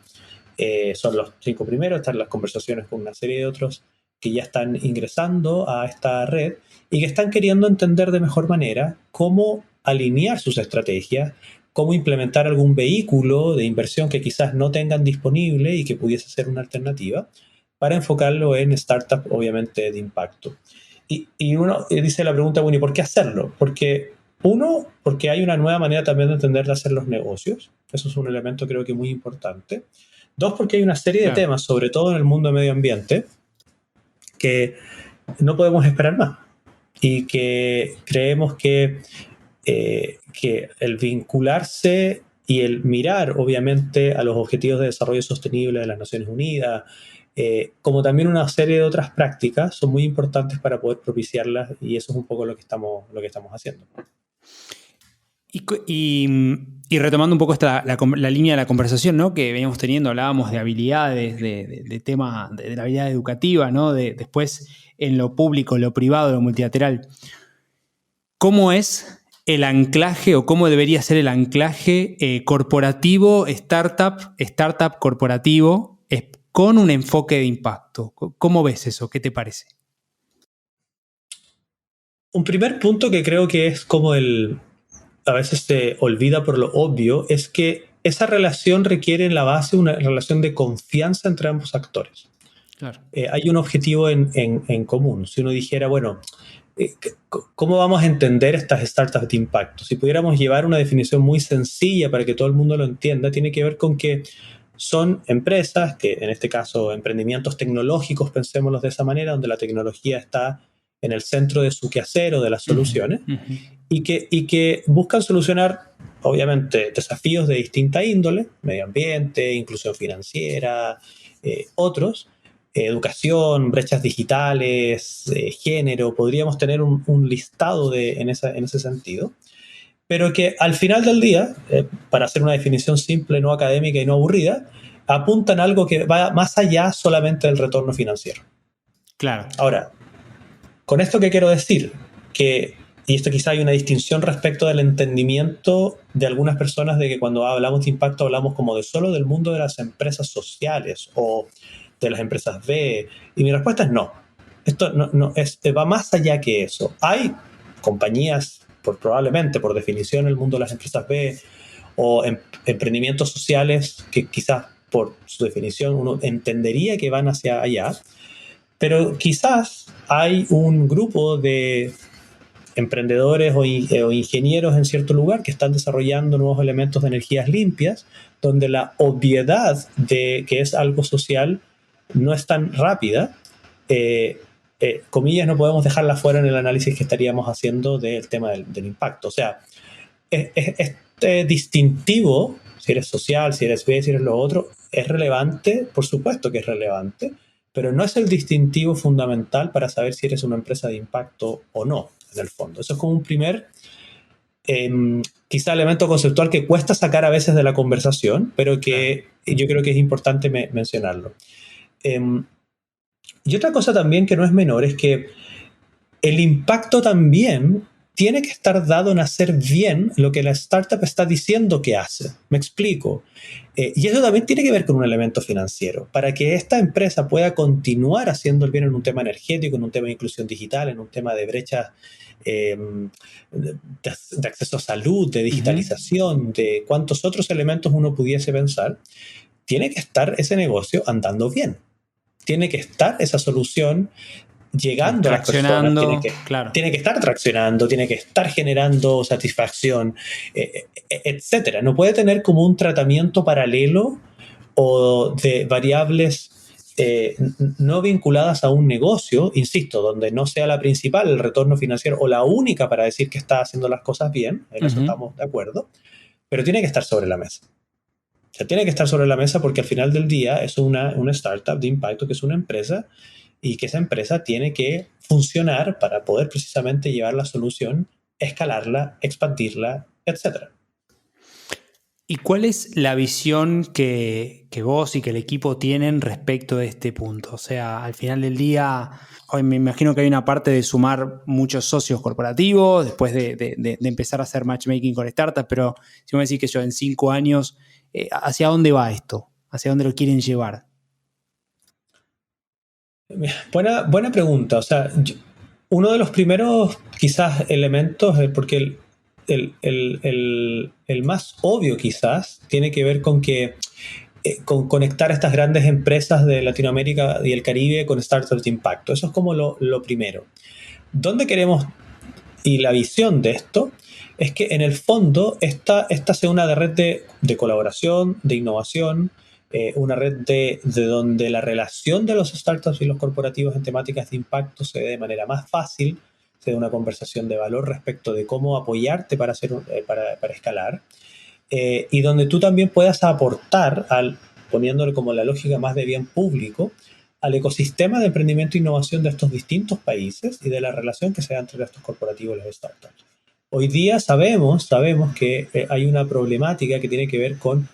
Son los 5 primeros, están las conversaciones con una serie de otros que ya están ingresando a esta red y que están queriendo entender de mejor manera cómo alinear sus estrategias, cómo implementar algún vehículo de inversión que quizás no tengan disponible y que pudiese ser una alternativa para enfocarlo en startups, obviamente, de impacto. Y uno dice la pregunta, bueno, ¿y por qué hacerlo? Porque hay una nueva manera también de entender de hacer los negocios. Eso es un elemento creo que muy importante. 2, porque hay una serie de temas, sobre todo en el mundo de medio ambiente, que no podemos esperar más. Y que creemos que el vincularse y el mirar, obviamente, a los Objetivos de Desarrollo Sostenible de las Naciones Unidas, como también una serie de otras prácticas, son muy importantes para poder propiciarlas, y eso es un poco lo que estamos haciendo. Y retomando un poco la línea de la conversación, ¿no?, que veníamos teniendo, hablábamos de habilidades, de tema de la habilidad educativa, ¿no?, después en lo público, lo privado, lo multilateral. ¿Cómo es el anclaje o cómo debería ser el anclaje corporativo, startup corporativo, con un enfoque de impacto? ¿Cómo ves eso? ¿Qué te parece? Un primer punto que creo que es como a veces se olvida por lo obvio, es que esa relación requiere en la base una relación de confianza entre ambos actores. Claro. Hay un objetivo en común. Si uno dijera, bueno, ¿cómo vamos a entender estas startups de impacto? Si pudiéramos llevar una definición muy sencilla para que todo el mundo lo entienda, tiene que ver con que son empresas, que en este caso emprendimientos tecnológicos, pensémoslos de esa manera, donde la tecnología está en el centro de su quehacer o de las soluciones, y que buscan solucionar, obviamente, desafíos de distinta índole, medio ambiente, inclusión financiera, otros, educación, brechas digitales, género. Podríamos tener un listado en ese sentido, pero que al final del día, para hacer una definición simple, no académica y no aburrida, apuntan a algo que va más allá solamente del retorno financiero. Claro. Ahora, ¿con esto qué quiero decir? Y esto quizá hay una distinción respecto del entendimiento de algunas personas de que cuando hablamos de impacto hablamos como de solo del mundo de las empresas sociales o de las empresas B. Y mi respuesta es no. Esto va más allá que eso. Hay compañías, probablemente por definición el mundo de las empresas B o emprendimientos sociales que quizás por su definición uno entendería que van hacia allá, pero quizás hay un grupo de emprendedores o ingenieros en cierto lugar que están desarrollando nuevos elementos de energías limpias, donde la obviedad de que es algo social no es tan rápida. Comillas, no podemos dejarla fuera en el análisis que estaríamos haciendo del tema del impacto. O sea, este distintivo, si eres social, si eres B, si eres lo otro, es relevante, por supuesto que es relevante, pero no es el distintivo fundamental para saber si eres una empresa de impacto o no, en el fondo. Eso es como un primer, quizá elemento conceptual que cuesta sacar a veces de la conversación, pero que yo creo que es importante mencionarlo. Y otra cosa también que no es menor es que el impacto también tiene que estar dado en hacer bien lo que la startup está diciendo que hace. Me explico. Y eso también tiene que ver con un elemento financiero. Para que esta empresa pueda continuar haciendo el bien en un tema energético, en un tema de inclusión digital, en un tema de brechas de acceso a salud, de digitalización, de cuántos otros elementos uno pudiese pensar, tiene que estar ese negocio andando bien. Tiene que estar esa solución llegando a las personas, tiene que estar traccionando, tiene que estar generando satisfacción, etcétera. No puede tener como un tratamiento paralelo o de variables no vinculadas a un negocio, insisto, donde no sea la principal el retorno financiero o la única para decir que está haciendo las cosas bien, en eso estamos de acuerdo, pero tiene que estar sobre la mesa. O sea, tiene que estar sobre la mesa porque al final del día es una startup de impacto, que es una empresa, y que esa empresa tiene que funcionar para poder precisamente llevar la solución, escalarla, expandirla, etc. ¿Y cuál es la visión que vos y que el equipo tienen respecto de este punto? O sea, al final del día, hoy me imagino que hay una parte de sumar muchos socios corporativos, después de empezar a hacer matchmaking con startups, pero si me decís que yo en 5 años, ¿hacia dónde va esto? ¿Hacia dónde lo quieren llevar? Buena pregunta. O sea, uno de los primeros quizás elementos, porque el más obvio quizás tiene que ver con que con conectar estas grandes empresas de Latinoamérica y el Caribe con startups de impacto. Eso es como lo primero. ¿Dónde queremos? Y la visión de esto es que en el fondo esta sea una red de colaboración, de innovación, una red de donde la relación de los startups y los corporativos en temáticas de impacto se dé de manera más fácil, se dé una conversación de valor respecto de cómo apoyarte para escalar, y donde tú también puedas aportar, poniéndole como la lógica más de bien público, al ecosistema de emprendimiento e innovación de estos distintos países y de la relación que se da entre estos corporativos y los startups. Hoy día sabemos que hay una problemática que tiene que ver con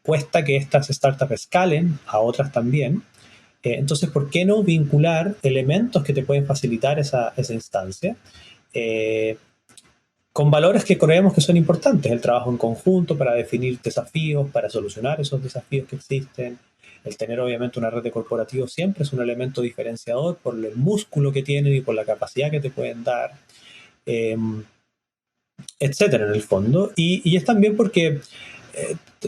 cuesta que estas startups escalen a otras también. Entonces, ¿por qué no vincular elementos que te pueden facilitar esa instancia con valores que creemos que son importantes? El trabajo en conjunto para definir desafíos, para solucionar esos desafíos que existen. El tener obviamente una red de corporativos siempre es un elemento diferenciador por el músculo que tienen y por la capacidad que te pueden dar, etcétera, en el fondo. Y es también porque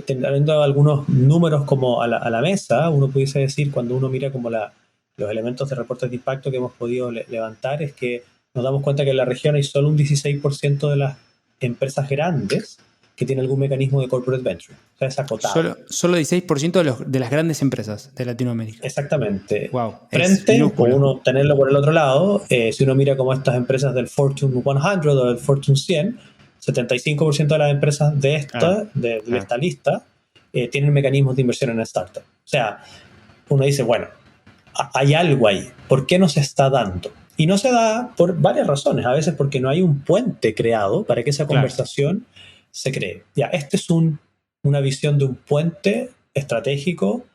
teniendo algunos números como a la mesa, uno pudiese decir, cuando uno mira como los elementos de reportes de impacto que hemos podido levantar, es que nos damos cuenta que en la región hay solo un 16% de las empresas grandes que tiene algún mecanismo de corporate venture. O sea, es acotado. Solo 16% de las grandes empresas de Latinoamérica. Exactamente. Wow, frente, o uno tenerlo por el otro lado, si uno mira como estas empresas del Fortune 100 o del Fortune 100, 75% de las empresas de esta lista tienen mecanismos de inversión en startup. O sea, uno dice, bueno, hay algo ahí. ¿Por qué no se está dando? Y no se da por varias razones. A veces porque no hay un puente creado para que esa conversación se cree. Ya, esta es una visión de un puente estratégico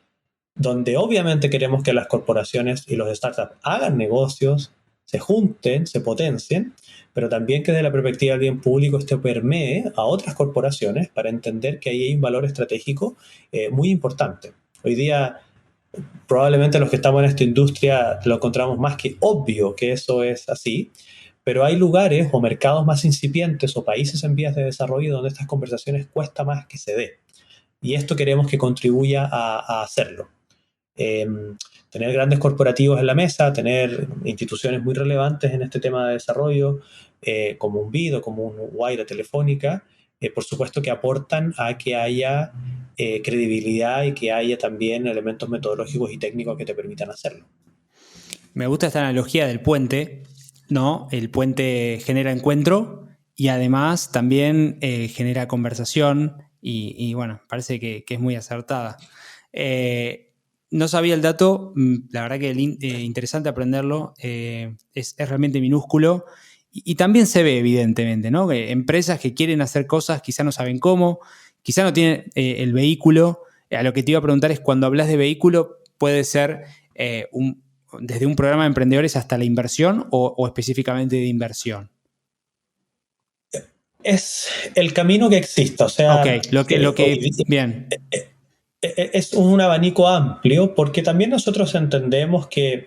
donde obviamente queremos que las corporaciones y los startups hagan negocios, se junten, se potencien, pero también que desde la perspectiva del bien público esto permee a otras corporaciones para entender que ahí hay un valor estratégico muy importante. Hoy día, probablemente los que estamos en esta industria lo encontramos más que obvio que eso es así, pero hay lugares o mercados más incipientes o países en vías de desarrollo donde estas conversaciones cuesta más que se dé. Y esto queremos que contribuya a hacerlo. tener grandes corporativos en la mesa, tener instituciones muy relevantes en este tema de desarrollo, como un BID o como un Guaira Telefónica, por supuesto que aportan a que haya credibilidad y que haya también elementos metodológicos y técnicos que te permitan hacerlo. Me gusta esta analogía del puente, ¿no? El puente genera encuentro y además también genera conversación y bueno, parece que es muy acertada. No sabía el dato, la verdad que interesante aprenderlo, es realmente minúsculo y también se ve evidentemente, ¿no? Que empresas que quieren hacer cosas quizá no saben cómo, quizá no tienen el vehículo. A lo que te iba a preguntar es, cuando hablas de vehículo, ¿puede ser desde un programa de emprendedores hasta la inversión o específicamente de inversión? Es el camino que existe, o sea, bien. Es un abanico amplio porque también nosotros entendemos que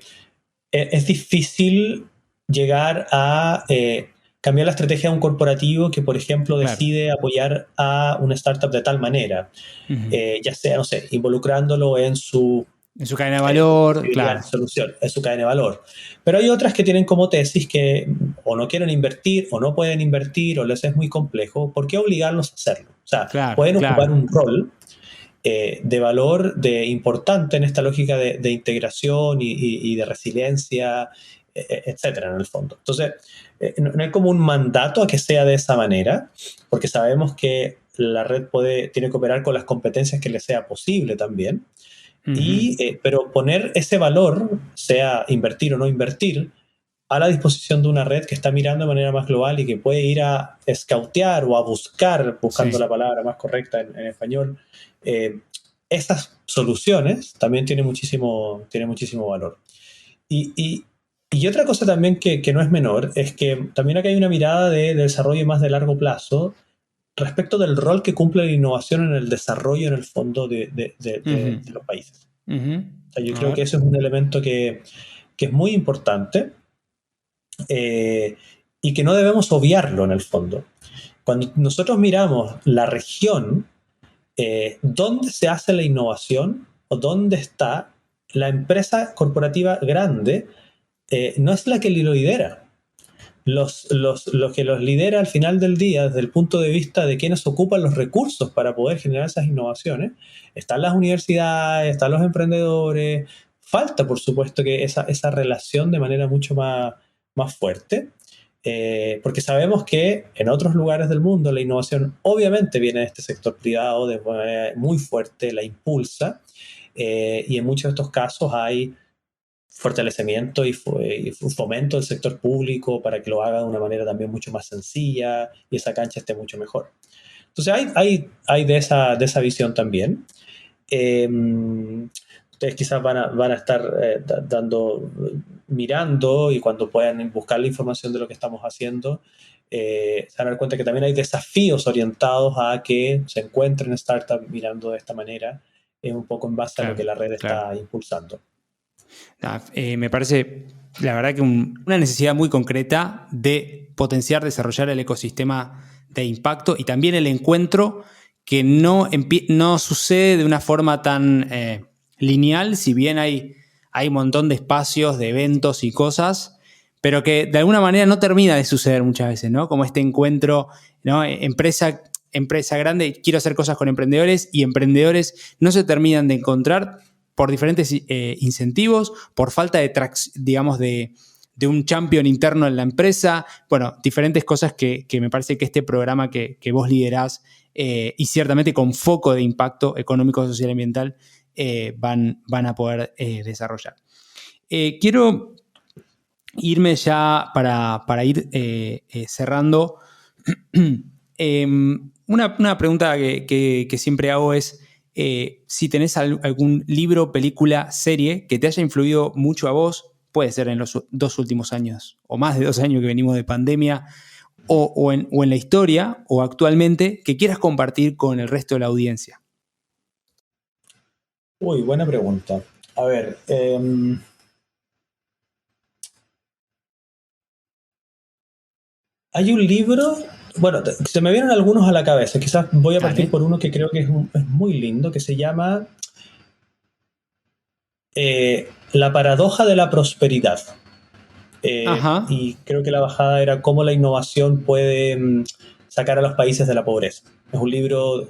es difícil llegar a cambiar la estrategia de un corporativo que, por ejemplo, decide apoyar a una startup de tal manera, ya sea, no sé, involucrándolo en su cadena de valor, solución, en su cadena de valor. Pero hay otras que tienen como tesis que o no quieren invertir o no pueden invertir o les es muy complejo. ¿Por qué obligarlos a hacerlo? O sea, pueden ocupar un rol de valor importante en esta lógica de integración y de resiliencia, etcétera, en el fondo. Entonces, no hay como un mandato a que sea de esa manera, porque sabemos que la red tiene que operar con las competencias que le sea posible también, pero poner ese valor, sea invertir o no invertir, a la disposición de una red que está mirando de manera más global y que puede ir a scoutear o a buscar, buscando la palabra más correcta en español, estas soluciones, también tiene muchísimo valor. Y otra cosa también que no es menor es que también acá hay una mirada de desarrollo más de largo plazo respecto del rol que cumple la innovación en el desarrollo en el fondo de los países. O sea, yo creo que ese es un elemento que es muy importante y que no debemos obviarlo en el fondo. Cuando nosotros miramos la región, ¿dónde se hace la innovación o dónde está la empresa corporativa grande? No es la que lo lidera. Lo que los lidera al final del día, desde el punto de vista de quienes ocupan los recursos para poder generar esas innovaciones, están las universidades, están los emprendedores. Falta, por supuesto, que esa relación de manera mucho más fuerte. Porque sabemos que en otros lugares del mundo la innovación obviamente viene de este sector privado de manera muy fuerte, la impulsa, y en muchos de estos casos hay fortalecimiento y fomento del sector público para que lo haga de una manera también mucho más sencilla y esa cancha esté mucho mejor. Entonces hay de esa visión también. Ustedes quizás van a estar mirando, y cuando puedan buscar la información de lo que estamos haciendo, se van a dar cuenta que también hay desafíos orientados a que se encuentren startups mirando de esta manera, un poco en base a lo que la red está impulsando. Me parece, la verdad, que una necesidad muy concreta de potenciar, desarrollar el ecosistema de impacto y también el encuentro, que no sucede de una forma tan lineal, si bien hay un montón de espacios, de eventos y cosas, pero que de alguna manera no termina de suceder muchas veces, ¿no? Como este encuentro, ¿no? Empresa grande, quiero hacer cosas con emprendedores, y emprendedores no se terminan de encontrar por diferentes incentivos, por falta de un champion interno en la empresa, bueno, diferentes cosas que me parece que este programa que vos liderás, y ciertamente con foco de impacto económico, social y ambiental, van a poder desarrollar. Quiero irme ya para ir cerrando. Una pregunta que siempre hago es si tenés algún libro, película, serie que te haya influido mucho a vos, puede ser en los 2 últimos años o más de 2 años que venimos de pandemia, o en la historia o actualmente, que quieras compartir con el resto de la audiencia. Uy, buena pregunta. A ver, hay un libro, bueno, se me vienen algunos a la cabeza, quizás voy a partir por uno que creo que es muy lindo, que se llama La paradoja de la prosperidad. Y creo que la bajada era cómo la innovación puede sacar a los países de la pobreza. Es un libro,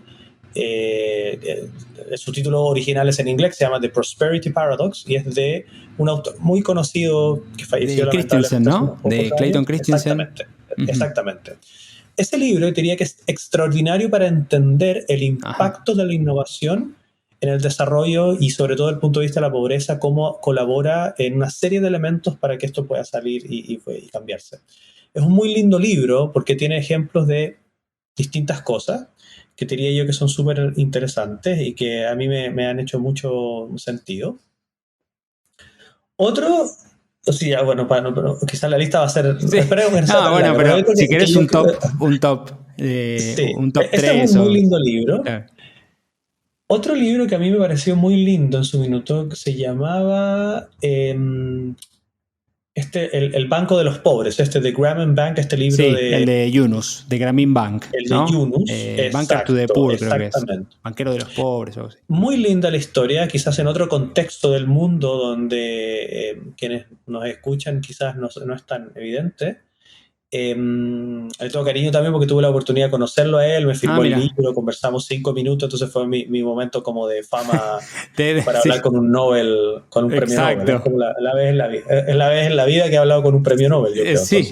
su título original es en inglés, se llama The Prosperity Paradox, y es de un autor muy conocido que falleció de Christensen, ¿no? De Clayton Christensen. Exactamente, exactamente. Ese libro diría que es extraordinario para entender el impacto de la innovación en el desarrollo y sobre todo desde el punto de vista de la pobreza, cómo colabora en una serie de elementos para que esto pueda salir y cambiarse. Es un muy lindo libro porque tiene ejemplos de distintas cosas que diría yo que son súper interesantes y que a mí me han hecho mucho sentido. Otro... Sí, bueno, pero quizás la lista va a ser... Sí. Bueno, pero si querés un top sí, un top 3. Este es un muy lindo libro. Otro libro que a mí me pareció muy lindo en su minuto, que se llamaba el Banco de los Pobres, de Grameen Bank, este libro sí, el de Yunus, de Grameen Bank. El de Yunus, Banker to the Poor, creo que es. Banquero de los pobres. O así. Muy linda la historia, quizás en otro contexto del mundo donde quienes nos escuchan quizás no es tan evidente. Le tengo cariño también porque tuve la oportunidad de conocerlo a él, me firmó el libro, conversamos 5 minutos, entonces fue mi momento como de fama para hablar con un Nobel, con un premio Nobel. Es como la vez en la vida que he hablado con un premio Nobel, yo creo. Sí.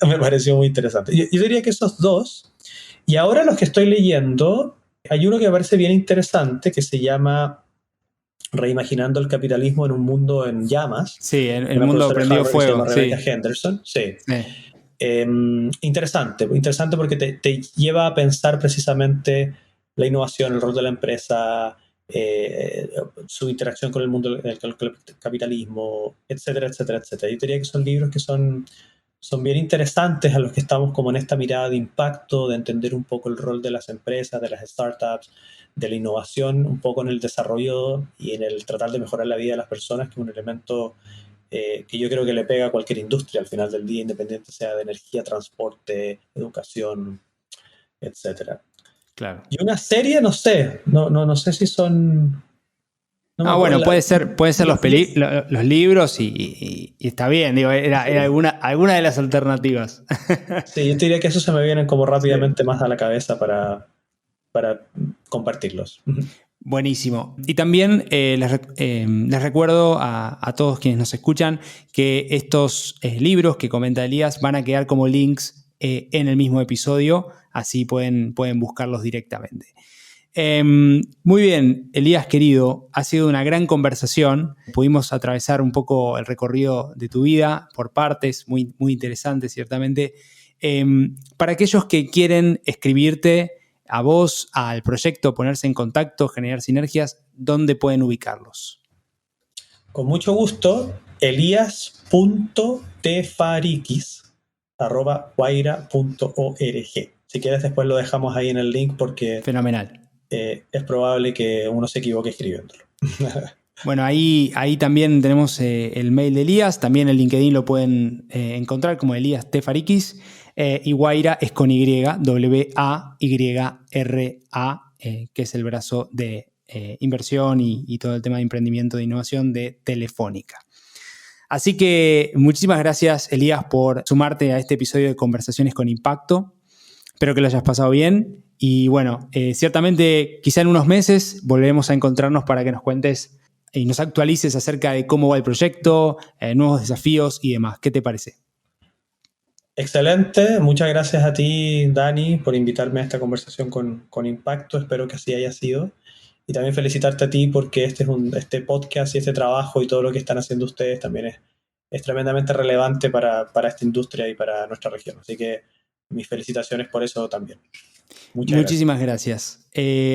Me pareció muy interesante. Yo diría que esos dos. Y ahora los que estoy leyendo, hay uno que me parece bien interesante que se llama Reimaginando el capitalismo en un mundo en llamas. Sí, el mundo prendido fuego. Rebecca Henderson. Sí. Interesante porque te lleva a pensar precisamente la innovación, el rol de la empresa, su interacción con el mundo del capitalismo, etcétera, etcétera, etcétera. Yo diría que son libros que son bien interesantes a los que estamos como en esta mirada de impacto, de entender un poco el rol de las empresas, de las startups, de la innovación, un poco en el desarrollo y en el tratar de mejorar la vida de las personas, que es un elemento que yo creo que le pega a cualquier industria al final del día, independiente sea de energía, transporte, educación, etc. Claro. Y una serie, no sé si son... bueno, puede ser los libros y está bien, digo, era alguna de las alternativas. Sí, yo te diría que eso se me vienen como rápidamente más a la cabeza para compartirlos. Buenísimo. Y también les recuerdo a todos quienes nos escuchan que estos libros que comenta Elías van a quedar como links en el mismo episodio, así pueden buscarlos directamente. Muy bien, Elías querido, ha sido una gran conversación. Pudimos atravesar un poco el recorrido de tu vida por partes, muy, muy interesante ciertamente. Para aquellos que quieren escribirte a vos, al proyecto, ponerse en contacto, generar sinergias, ¿dónde pueden ubicarlos? Con mucho gusto, elias.tfarikis@guaira.org. Si quieres después lo dejamos ahí en el link porque... Fenomenal. Es probable que uno se equivoque escribiéndolo. Bueno, ahí también tenemos el mail de Elías, también el LinkedIn lo pueden encontrar como Elías Tefarikis, y Guaira es con Y, WAYRA, que es el brazo de inversión y todo el tema de emprendimiento de innovación de Telefónica. Así que muchísimas gracias, Elías, por sumarte a este episodio de Conversaciones con Impacto. Espero que lo hayas pasado bien. Y bueno, ciertamente quizá en unos meses volveremos a encontrarnos para que nos cuentes y nos actualices acerca de cómo va el proyecto, nuevos desafíos y demás. ¿Qué te parece? Excelente. Muchas gracias a ti, Dani, por invitarme a esta conversación con Impacto. Espero que así haya sido. Y también felicitarte a ti porque este podcast y este trabajo y todo lo que están haciendo ustedes también es tremendamente relevante para esta industria y para nuestra región. Así que mis felicitaciones por eso también. Muchísimas gracias.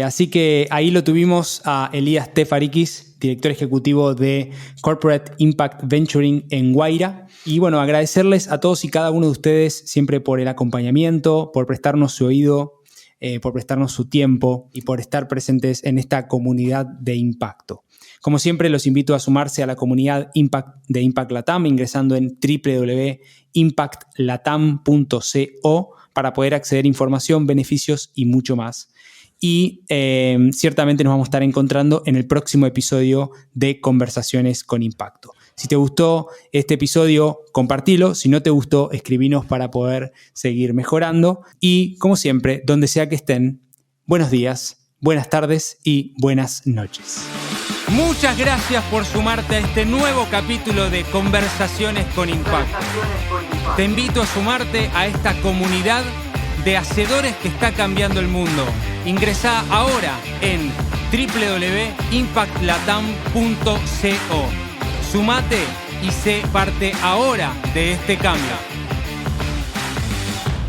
Así que ahí lo tuvimos a Elías Tefarikis, director ejecutivo de Corporate Impact Venturing en Guaira. Y bueno, agradecerles a todos y cada uno de ustedes siempre por el acompañamiento, por prestarnos su oído, por prestarnos su tiempo y por estar presentes en esta comunidad de impacto. Como siempre, los invito a sumarse a la comunidad de Impact Latam ingresando en www.impactlatam.co para poder acceder a información, beneficios y mucho más. y ciertamente nos vamos a estar encontrando en el próximo episodio de Conversaciones con Impacto. Si te gustó este episodio, compartilo. Si no te gustó, escribinos para poder seguir mejorando. Y como siempre, donde sea que estén, buenos días, buenas tardes y buenas noches. Muchas gracias por sumarte a este nuevo capítulo de Conversaciones con Impacto. Te invito a sumarte a esta comunidad de hacedores que está cambiando el mundo. Ingresá ahora en www.impactlatam.co. Sumate y sé parte ahora de este cambio.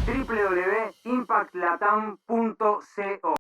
www.impactlatam.co